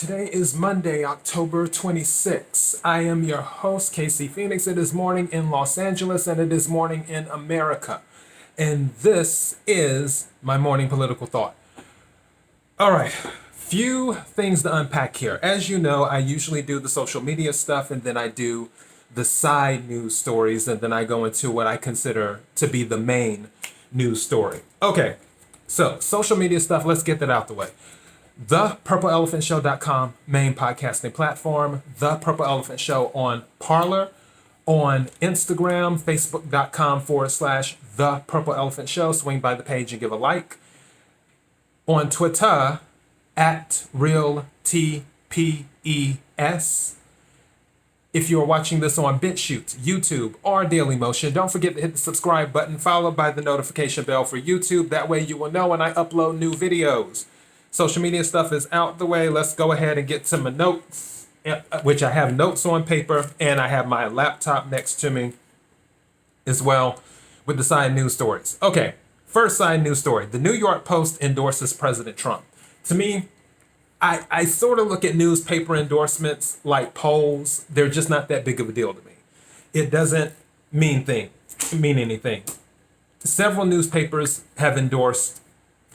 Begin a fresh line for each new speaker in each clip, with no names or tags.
Today is Monday, October 26th. I am your host, Casey Phoenix. It is morning in Los Angeles and it is morning in America. And this is my morning political thought. All right, few things to unpack here. As you know, I usually do the social media stuff and then I do the side news stories and then I go into what I consider to be the main news story. Okay, so social media stuff, let's get that out the way. ThePurpleElephantShow.com, main podcasting platform. The Purple Elephant Show on Parler, on Instagram, Facebook.com/The Purple Elephant Show. Swing by the page and give a like. On Twitter, @RealTPES. If you are watching this on BitChute, YouTube, or Dailymotion, don't forget to hit the subscribe button, followed by the notification bell for YouTube. That way you will know when I upload new videos. Social media stuff is out the way. Let's go ahead and get to my notes, which I have notes on paper, and I have my laptop next to me as well with the side news stories. Okay, first side news story. The New York Post endorses President Trump. To me, I sort of look at newspaper endorsements like polls. They're just not that big of a deal to me. It doesn't mean anything. Several newspapers have endorsed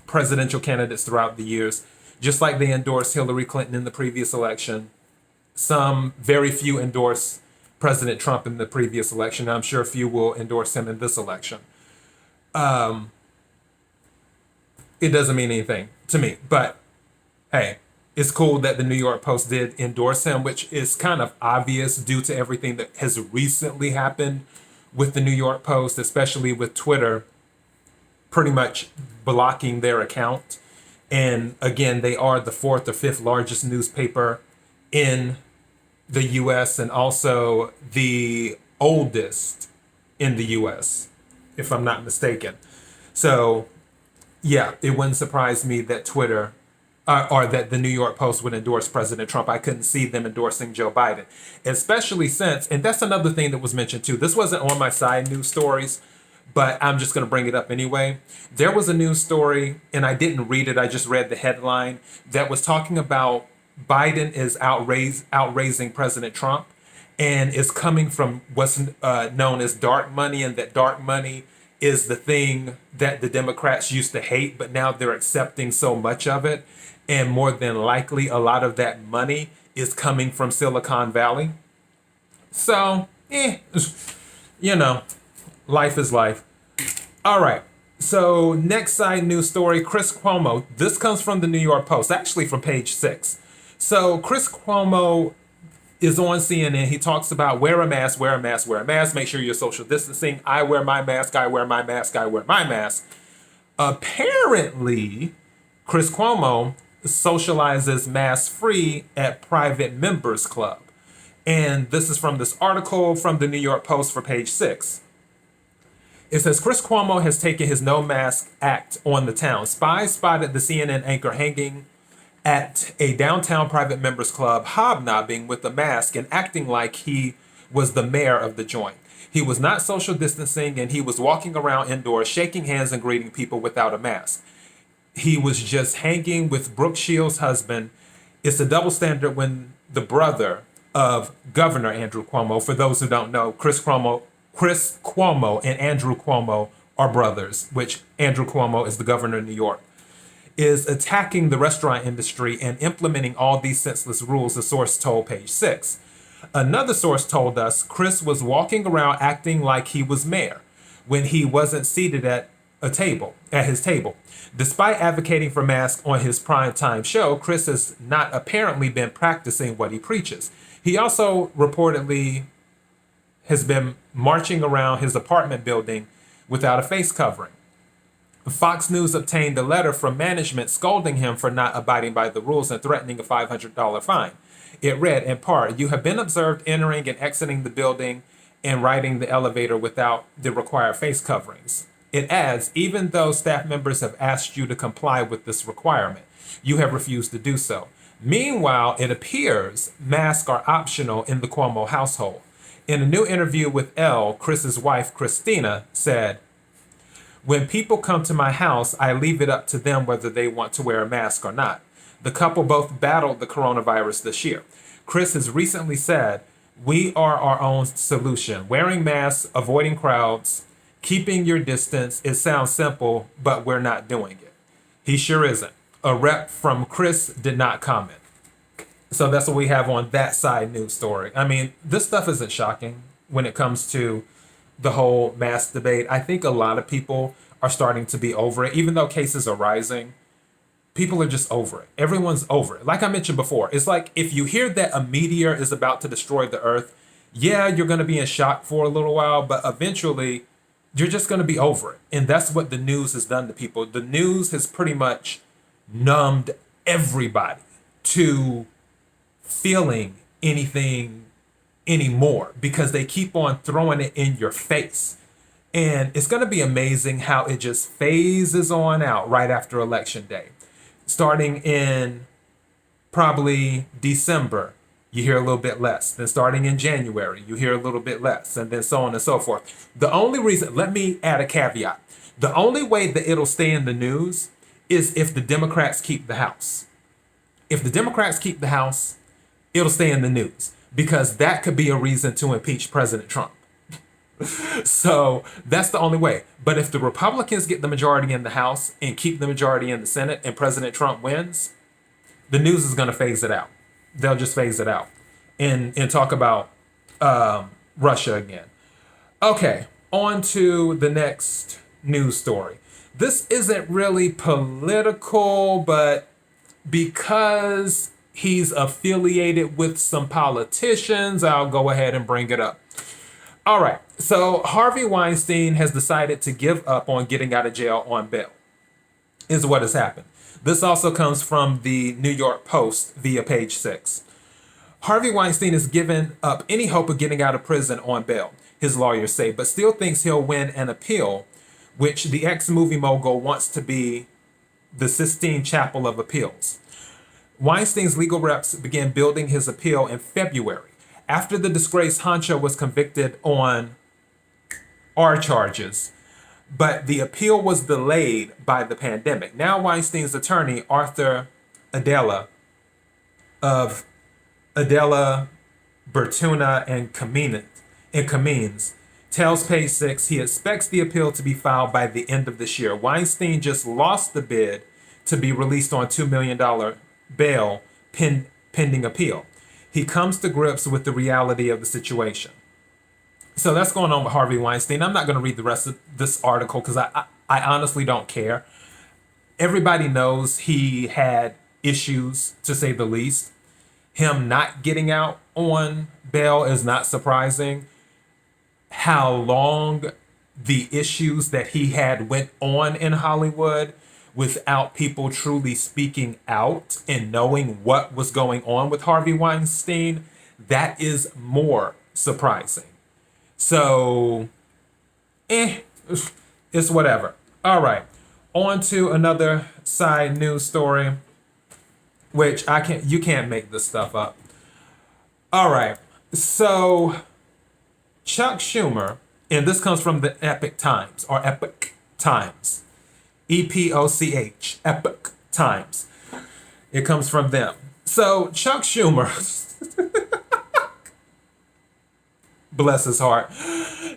presidential candidates throughout the years, just like they endorsed Hillary Clinton in the previous election. Very few endorse President Trump in the previous election. I'm sure few will endorse him in this election. It doesn't mean anything to me, but hey, it's cool that the New York Post did endorse him, which is kind of obvious due to everything that has recently happened with the New York Post, especially with Twitter pretty much blocking their account. And again, they are the fourth or fifth largest newspaper in the US and also the oldest in the US, if I'm not mistaken. So yeah, it wouldn't surprise me that Twitter or that the New York Post would endorse President Trump. I couldn't see them endorsing Joe Biden, especially since, and that's another thing that was mentioned too. This wasn't on my side news stories, but I'm just going to bring it up anyway. There was a news story, and I didn't read it. I just read the headline that was talking about Biden is outraising President Trump and is coming from what's known as dark money, and that dark money is the thing that the Democrats used to hate, but now they're accepting so much of it. And more than likely, a lot of that money is coming from Silicon Valley. So, life is life. All right. So next side news story, Chris Cuomo. This comes from the New York Post, actually from page 6. So Chris Cuomo is on CNN. He talks about wear a mask, wear a mask, wear a mask. Make sure you're social distancing. I wear my mask. I wear my mask. I wear my mask. Apparently, Chris Cuomo socializes mask-free at private members club. And this is from this article from the New York Post for page 6. It says, Chris Cuomo has taken his no mask act on the town. Spies spotted the CNN anchor hanging at a downtown private members club, hobnobbing with a mask and acting like he was the mayor of the joint. He was not social distancing and he was walking around indoors, shaking hands and greeting people without a mask. He was just hanging with Brooke Shields' husband. It's a double standard when the brother of Governor Andrew Cuomo, for those who don't know, Chris Cuomo and Andrew Cuomo are brothers, which Andrew Cuomo is the governor of New York, is attacking the restaurant industry and implementing all these senseless rules, the source told page 6. Another source told us Chris was walking around acting like he was mayor when he wasn't seated at his table. Despite advocating for masks on his primetime show, Chris has not apparently been practicing what he preaches. He also reportedly has been marching around his apartment building without a face covering. Fox News obtained a letter from management scolding him for not abiding by the rules and threatening a $500 fine. It read, in part, "You have been observed entering and exiting the building and riding the elevator without the required face coverings." It adds, "Even though staff members have asked you to comply with this requirement, you have refused to do so." Meanwhile, it appears masks are optional in the Cuomo household. In a new interview with Elle, Chris's wife, Christina, said, "When people come to my house, I leave it up to them whether they want to wear a mask or not. The couple both battled the coronavirus this year. Chris has recently said, "We are our own solution. Wearing masks, avoiding crowds, keeping your distance. It sounds simple, but we're not doing it." He sure isn't. A rep from Chris did not comment. So that's what we have on that side news story. I mean, this stuff isn't shocking when it comes to the whole mask debate. I think a lot of people are starting to be over it. Even though cases are rising, people are just over it. Everyone's over it. Like I mentioned before, it's like if you hear that a meteor is about to destroy the earth, yeah, you're going to be in shock for a little while, but eventually you're just going to be over it. And that's what the news has done to people. The news has pretty much numbed everybody to feeling anything anymore because they keep on throwing it in your face. And it's going to be amazing how it just phases on out right after Election Day. Starting in probably December, you hear a little bit less. Then starting in January, you hear a little bit less, and then so on and so forth. The only reason, let me add a caveat. The only way that it'll stay in the news is if the Democrats keep the House. If the Democrats keep the House, it'll stay in the news because that could be a reason to impeach President Trump. So that's the only way. But if the Republicans get the majority in the House and keep the majority in the Senate and President Trump wins, the news is going to phase it out. They'll just phase it out and talk about Russia again. Okay, on to the next news story. This isn't really political, but because he's affiliated with some politicians, I'll go ahead and bring it up. All right, so Harvey Weinstein has decided to give up on getting out of jail on bail, is what has happened. This also comes from the New York Post via page 6. Harvey Weinstein has given up any hope of getting out of prison on bail, his lawyers say, but still thinks he'll win an appeal, which the ex-movie mogul wants to be the Sistine Chapel of Appeals. Weinstein's legal reps began building his appeal in February, after the disgraced honcho was convicted on R charges, but the appeal was delayed by the pandemic. Now Weinstein's attorney, Arthur Adela of Adela, Bertuna, and Camines, tells page 6 he expects the appeal to be filed by the end of this year. Weinstein just lost the bid to be released on $2 million bail pending appeal. He comes to grips with the reality of the situation. So that's going on with Harvey Weinstein. I'm not going to read the rest of this article because I honestly don't care. Everybody knows he had issues, to say the least. Him not getting out on bail is not surprising. How long the issues that he had went on in Hollywood without people truly speaking out and knowing what was going on with Harvey Weinstein, that is more surprising. So, it's whatever. All right, on to another side news story, which you can't make this stuff up. All right, so Chuck Schumer, and this comes from the Epoch Times, EPOCH, Epoch Times. It comes from them. So Chuck Schumer, bless his heart,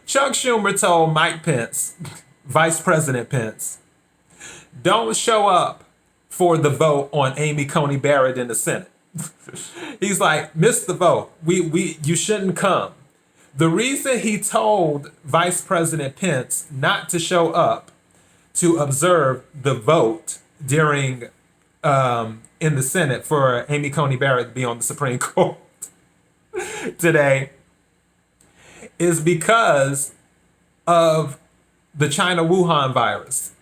Chuck Schumer told Mike Pence, Vice President Pence, don't show up for the vote on Amy Coney Barrett in the Senate. He's like, missed the vote. You shouldn't come. The reason he told Vice President Pence not to show up to observe the vote during in the Senate for Amy Coney Barrett to be on the Supreme Court today is because of the China Wuhan virus.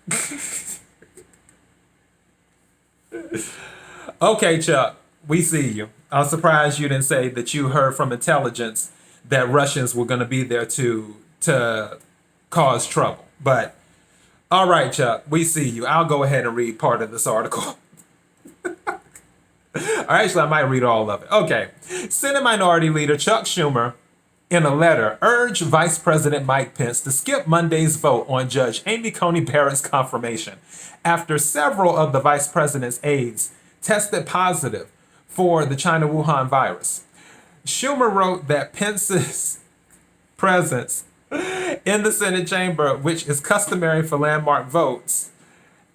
Okay, Chuck, we see you. I'm surprised you didn't say that you heard from intelligence that Russians were going to be there to cause trouble. But all right, Chuck, we see you. I'll go ahead and read part of this article. Actually, I might read all of it. Okay. Senate Minority Leader Chuck Schumer, in a letter, urged Vice President Mike Pence to skip Monday's vote on Judge Amy Coney Barrett's confirmation after several of the vice president's aides tested positive for the China Wuhan virus. Schumer wrote that Pence's presence in the Senate chamber, which is customary for landmark votes,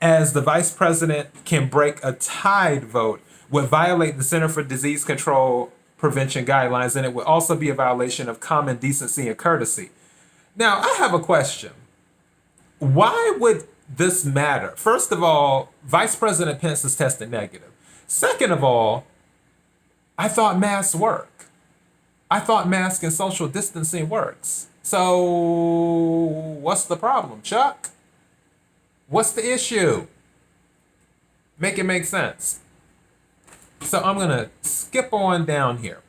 as the vice president can break a tied vote, would violate the Center for Disease Control Prevention guidelines, and it would also be a violation of common decency and courtesy. Now, I have a question. Why would this matter? First of all, Vice President Pence is tested negative. Second of all, I thought masks work. I thought mask and social distancing works. So what's the problem, Chuck? What's the issue? Make it make sense. So I'm going to skip on down here.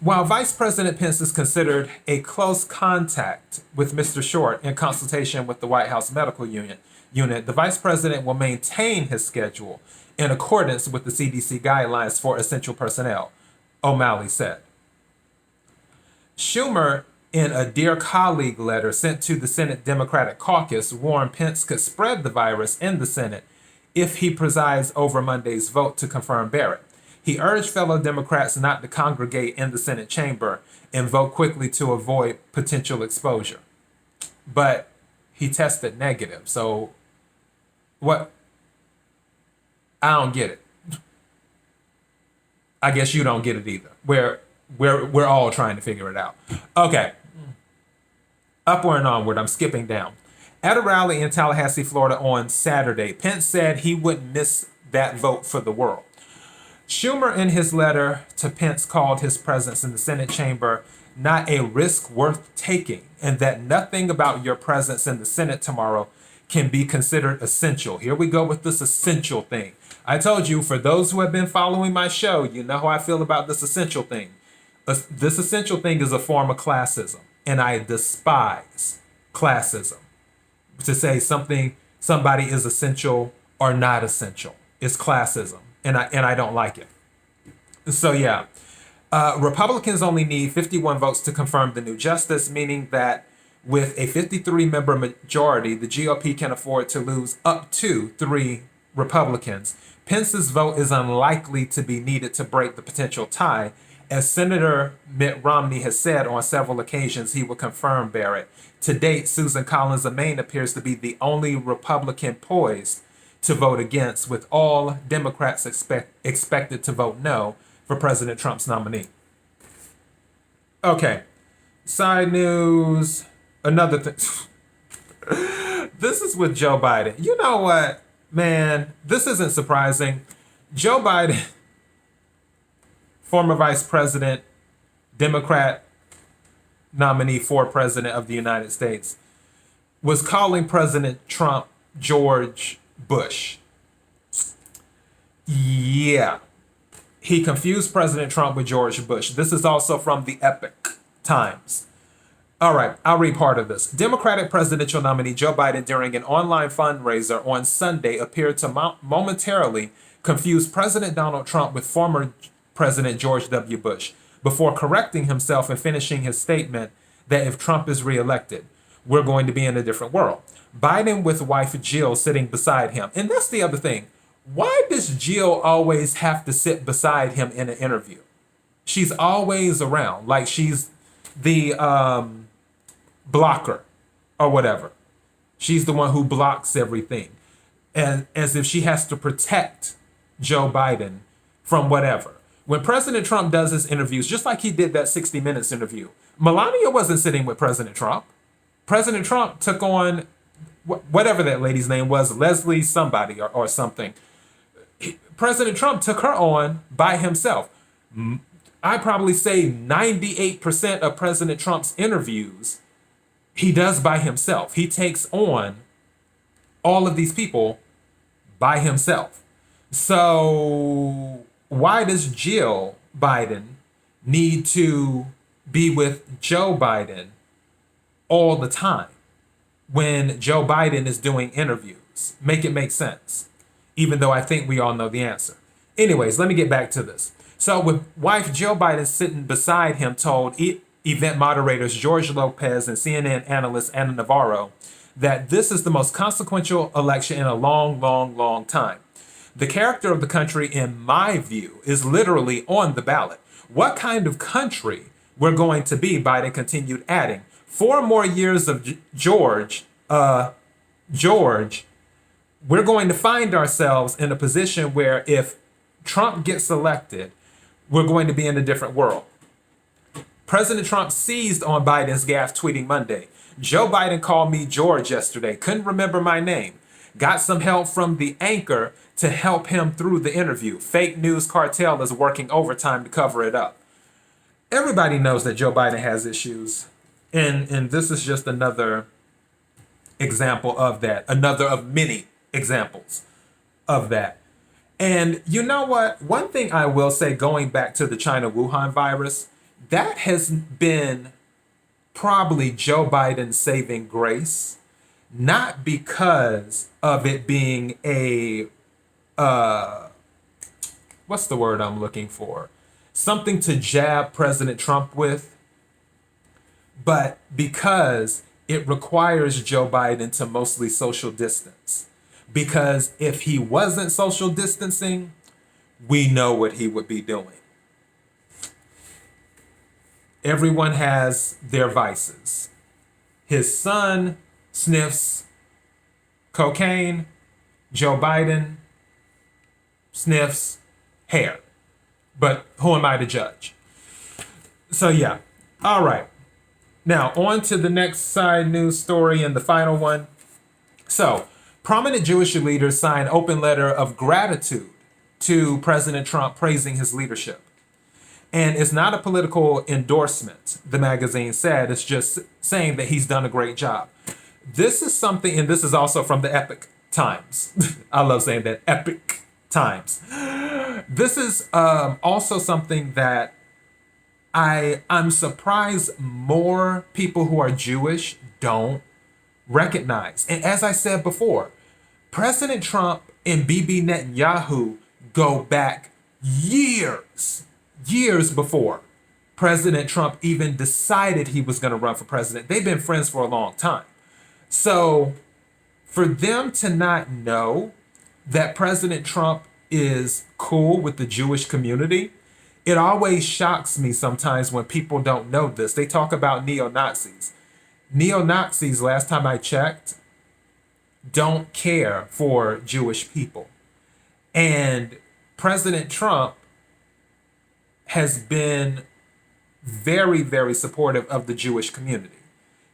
While Vice President Pence is considered a close contact with Mr. Short in consultation with the White House Medical Unit, the Vice President will maintain his schedule in accordance with the CDC guidelines for essential personnel, O'Malley said. Schumer, in a Dear Colleague letter sent to the Senate Democratic Caucus, warned Pence could spread the virus in the Senate if he presides over Monday's vote to confirm Barrett. He urged fellow Democrats not to congregate in the Senate chamber and vote quickly to avoid potential exposure. But he tested negative, so what? I don't get it. I guess you don't get it either. We're all trying to figure it out. Okay. Upward and onward. I'm skipping down. At a rally in Tallahassee, Florida on Saturday, Pence said he wouldn't miss that vote for the world. Schumer, in his letter to Pence, called his presence in the Senate chamber not a risk worth taking, and that nothing about your presence in the Senate tomorrow can be considered essential. Here we go with this essential thing. I told you, for those who have been following my show, you know how I feel about this essential thing. This essential thing is a form of classism, and I despise classism. To say somebody is essential or not essential is classism, and I don't like it. So yeah, Republicans only need 51 votes to confirm the new justice, meaning that with a 53-member majority, the GOP can afford to lose up to 3 Republicans. Pence's vote is unlikely to be needed to break the potential tie, as Senator Mitt Romney has said on several occasions he will confirm Barrett. To date, Susan Collins of Maine appears to be the only Republican poised to vote against, with all Democrats expected to vote no for President Trump's nominee. Okay, side news, another thing. This is with Joe Biden. You know what, man, this isn't surprising. Joe Biden, former vice president, Democrat nominee for president of the United States, was calling President Trump George Bush. Yeah. He confused President Trump with George Bush. This is also from the Epic Times. All right, I'll read part of this. Democratic presidential nominee Joe Biden, during an online fundraiser on Sunday, appeared to momentarily confuse President Donald Trump with former President George W. Bush, before correcting himself and finishing his statement that if Trump is reelected, we're going to be in a different world. Biden with wife Jill sitting beside him. And that's the other thing. Why does Jill always have to sit beside him in an interview? She's always around, like she's the blocker or whatever. She's the one who blocks everything. And as if she has to protect Joe Biden from whatever. When President Trump does his interviews, just like he did that 60 Minutes interview, Melania wasn't sitting with President Trump. President Trump took on whatever that lady's name was, Leslie somebody or something. President Trump took her on by himself. I probably say 98% of President Trump's interviews, he does by himself. He takes on all of these people by himself. So why does Jill Biden need to be with Joe Biden all the time when Joe Biden is doing interviews? Make it make sense, even though I think we all know the answer. Anyways, let me get back to this. So with wife Joe Biden sitting beside him, told event moderators George Lopez and CNN analyst Ana Navarro that this is the most consequential election in a long, long, long time. The character of the country, in my view, is literally on the ballot. What kind of country we're going to be, Biden continued adding. 4 more years of George, we're going to find ourselves in a position where if Trump gets elected, we're going to be in a different world. President Trump seized on Biden's gaffe, tweeting Monday, Joe Biden called me George yesterday, couldn't remember my name. Got some help from the anchor to help him through the interview. Fake news cartel is working overtime to cover it up. Everybody knows that Joe Biden has issues. And this is just another example of that. Another of many examples of that. And you know what? One thing I will say, going back to the China Wuhan virus, that has been probably Joe Biden's saving grace, not because of it being a, what's the word I'm looking for? Something to jab President Trump with, but because it requires Joe Biden to mostly social distance. Because if he wasn't social distancing, we know what he would be doing. Everyone has their vices. His son sniffs cocaine. Joe Biden sniffs hair. But who am I to judge? So yeah. All right. Now on to the next side news story and the final one. So prominent Jewish leaders sign open letter of gratitude to President Trump praising his leadership. And it's not a political endorsement, the magazine said. It's just saying that he's done a great job. This is something, and this is also from the Epic Times. I love saying that, Epic Times. This is also something that I'm surprised more people who are Jewish don't recognize. And as I said before, President Trump and Bibi Netanyahu go back years before President Trump even decided he was going to run for president. They've been friends for a long time. So for them to not know that President Trump is cool with the Jewish community, it always shocks me sometimes when people don't know this. They talk about neo-Nazis. Neo-Nazis, last time I checked, don't care for Jewish people. And President Trump has been very, very supportive of the Jewish community.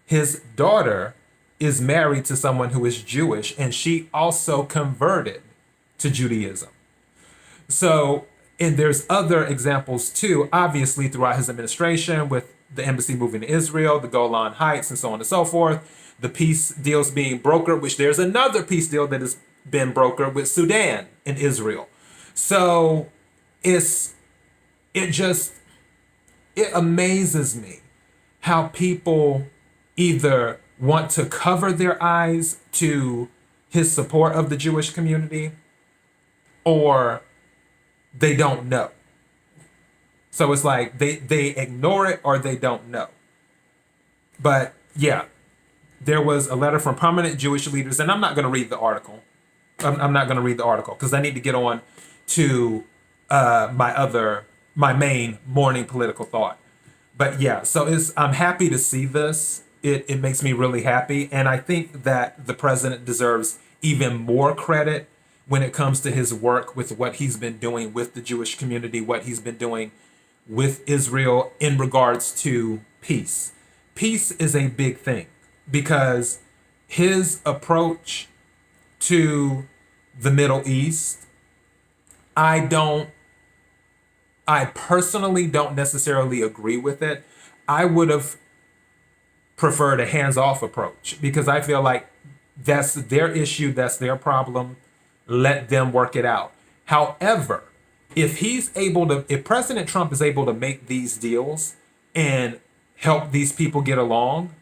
His daughter is married to someone who is Jewish, and she also converted to Judaism. So, and there's other examples too, obviously throughout his administration with the embassy moving to Israel, the Golan Heights, and so on and so forth, the peace deals being brokered, which there's another peace deal that has been brokered with Sudan and Israel. So it amazes me how people either want to cover their eyes to his support of the Jewish community or they don't know. So it's like they ignore it or they don't know. But yeah, there was a letter from prominent Jewish leaders, and I'm not going to read the article. I'm not going to read the article because I need to get on to my main morning political thought. But yeah, so I'm happy to see this. It makes me really happy. And I think that the president deserves even more credit when it comes to his work with what he's been doing with the Jewish community, what he's been doing with Israel in regards to peace. Peace is a big thing because his approach to the Middle East, I personally don't necessarily agree with it. I would have preferred a hands-off approach because I feel like that's their issue, that's their problem. Let them work it out. However, if President Trump is able to make these deals and help these people get along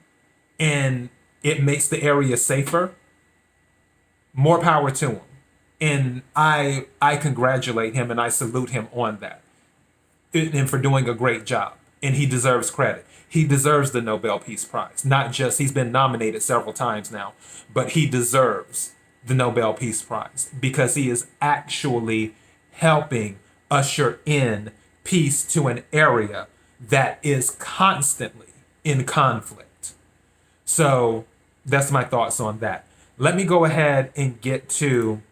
and it makes the area safer, more power to him. And I congratulate him and I salute him on that and for doing a great job. And he deserves credit. He deserves the Nobel Peace Prize. Not just, he's been nominated several times now, but he deserves the Nobel Peace Prize, because he is actually helping usher in peace to an area that is constantly in conflict. So that's my thoughts on that. Let me go ahead and get to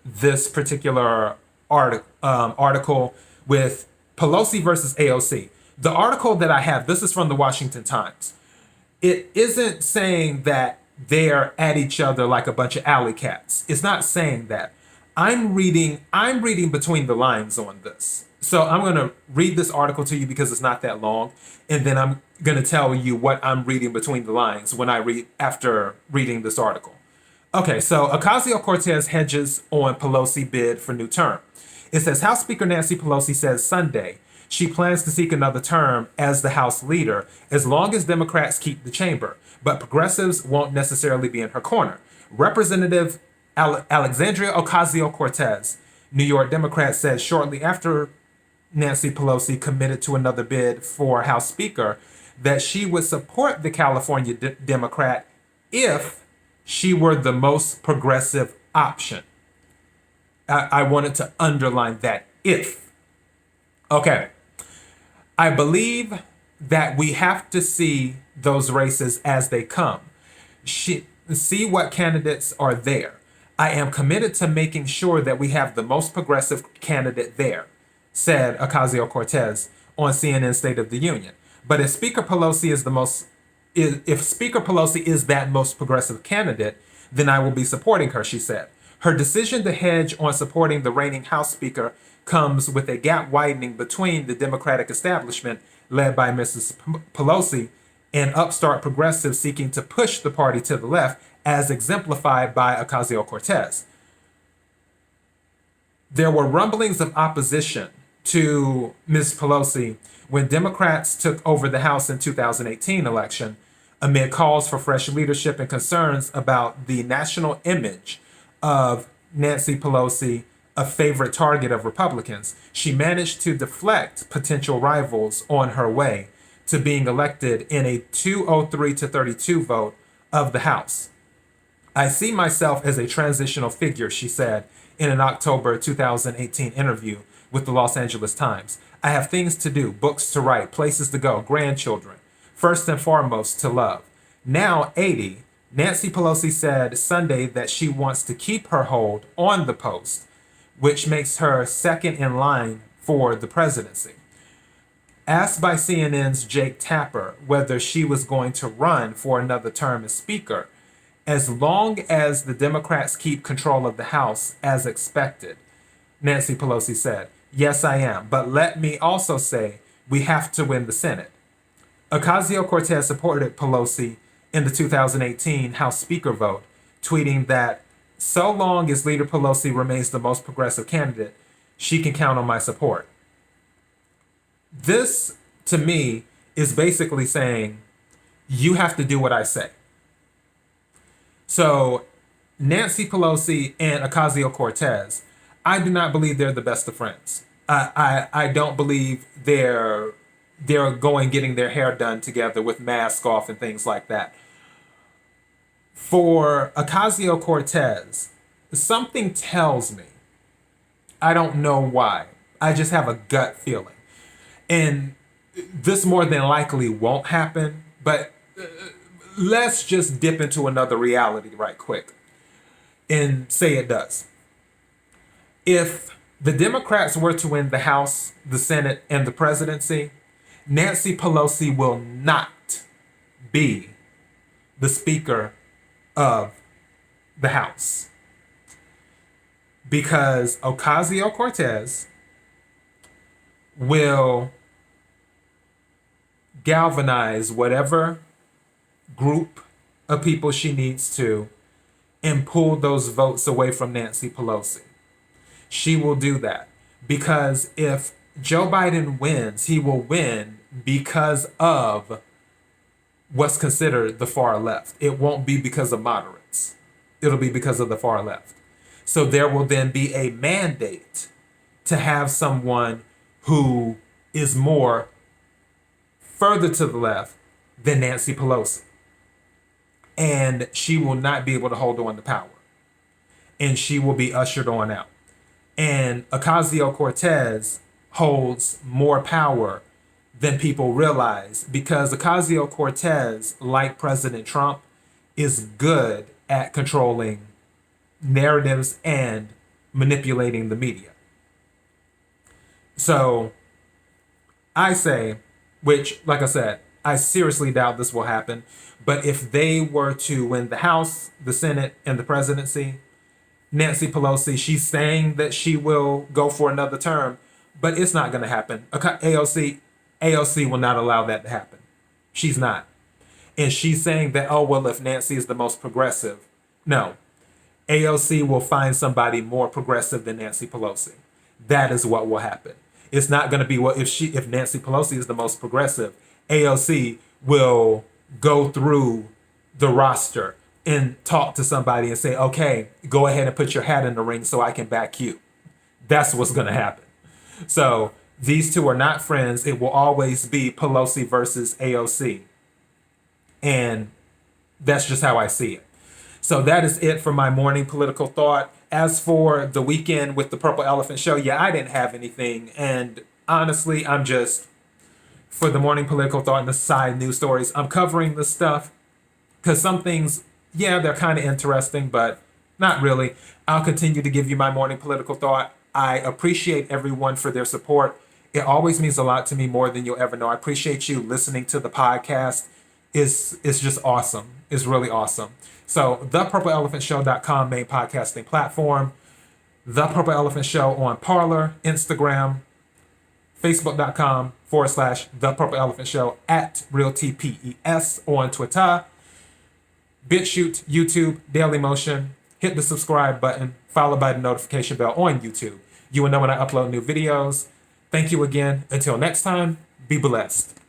this particular article with Pelosi versus AOC. The article that I have, this is from the Washington Times. It isn't saying that they're at each other like a bunch of alley cats. It's not saying that. I'm reading between the lines on this. So I'm going to read this article to you because it's not that long, and then I'm going to tell you what I'm reading between the lines when I read after reading this article. Okay, so Ocasio-Cortez hedges on Pelosi bid for new term. It says House Speaker Nancy Pelosi says Sunday she plans to seek another term as the House leader as long as Democrats keep the chamber, but progressives won't necessarily be in her corner. Representative Alexandria Ocasio-Cortez, New York Democrat, said shortly after Nancy Pelosi committed to another bid for House Speaker that she would support the California Democrat if she were the most progressive option. I wanted to underline that if. Okay. I believe that we have to see those races as they come. See what candidates are there. I am committed to making sure that we have the most progressive candidate there, said Ocasio-Cortez on CNN State of the Union. But if Speaker Pelosi is that most progressive candidate, then I will be supporting her, she said. Her decision to hedge on supporting the reigning House Speaker comes with a gap widening between the Democratic establishment, led by Mrs. Pelosi, and upstart progressives seeking to push the party to the left, as exemplified by Ocasio-Cortez. There were rumblings of opposition to Ms. Pelosi when Democrats took over the House in 2018 election, amid calls for fresh leadership and concerns about the national image of Nancy Pelosi, a favorite target of Republicans. She managed to deflect potential rivals on her way to being elected in a 203-32 vote of the House. I see myself as a transitional figure, she said in an October 2018 interview with the Los Angeles Times. I have things to do, books to write, places to go, grandchildren. First and foremost, to love. Now 80, Nancy Pelosi said Sunday that she wants to keep her hold on the post, which makes her second in line for the presidency. Asked by CNN's Jake Tapper whether she was going to run for another term as Speaker, as long as the Democrats keep control of the House as expected, Nancy Pelosi said, yes, I am. But let me also say, we have to win the Senate. Ocasio-Cortez supported Pelosi in the 2018 House Speaker vote, tweeting that so long as Leader Pelosi remains the most progressive candidate, she can count on my support. This, to me, is basically saying, you have to do what I say. So Nancy Pelosi and Ocasio-Cortez, I do not believe they're the best of friends. I don't believe they're getting their hair done together with masks off and things like that. For Ocasio-Cortez, something tells me, I don't know why, I just have a gut feeling. And this more than likely won't happen, but let's just dip into another reality right quick and say it does. If the Democrats were to win the House, the Senate, and the presidency, Nancy Pelosi will not be the Speaker of the House, because Ocasio-Cortez will galvanize whatever group of people she needs to and pull those votes away from Nancy Pelosi. She will do that because if Joe Biden wins, he will win because of what's considered the far left. It won't be because of moderates. It'll be because of the far left. So there will then be a mandate to have someone who is more further to the left than Nancy Pelosi. And she will not be able to hold on to power. and she will be ushered on out. And Ocasio-Cortez holds more power than people realize, because Ocasio-Cortez, like President Trump, is good at controlling narratives and manipulating the media. So I say, which, like I said, I seriously doubt this will happen, but if they were to win the House, the Senate, and the presidency, Nancy Pelosi, she's saying that she will go for another term, but it's not going to happen. AOC will not allow that to happen. She's not. And she's saying that, oh, well, if Nancy is the most progressive. No. AOC will find somebody more progressive than Nancy Pelosi. That is what will happen. It's not going to be what if Nancy Pelosi is the most progressive, AOC will go through the roster and talk to somebody and say, okay, go ahead and put your hat in the ring so I can back you. That's what's going to happen. So these two are not friends. It will always be Pelosi versus AOC. And that's just how I see it. So that is it for my morning political thought. As for the weekend with the Purple Elephant Show, yeah, I didn't have anything. And honestly, I'm just, for the morning political thought and the side news stories, I'm covering this stuff because some things, yeah, they're kind of interesting, but not really. I'll continue to give you my morning political thought. I appreciate everyone for their support. It always means a lot to me, more than you'll ever know. I appreciate you listening to the podcast. It's just awesome. It's really awesome. So thepurpleelephantshow.com, main podcasting platform. The Purple Elephant Show on Parler, Instagram, Facebook.com/The Purple Elephant Show, @RealTPES on Twitter, BitChute, YouTube, Dailymotion. Hit the subscribe button, followed by the notification bell on YouTube. You will know when I upload new videos. Thank you again. Until next time, be blessed.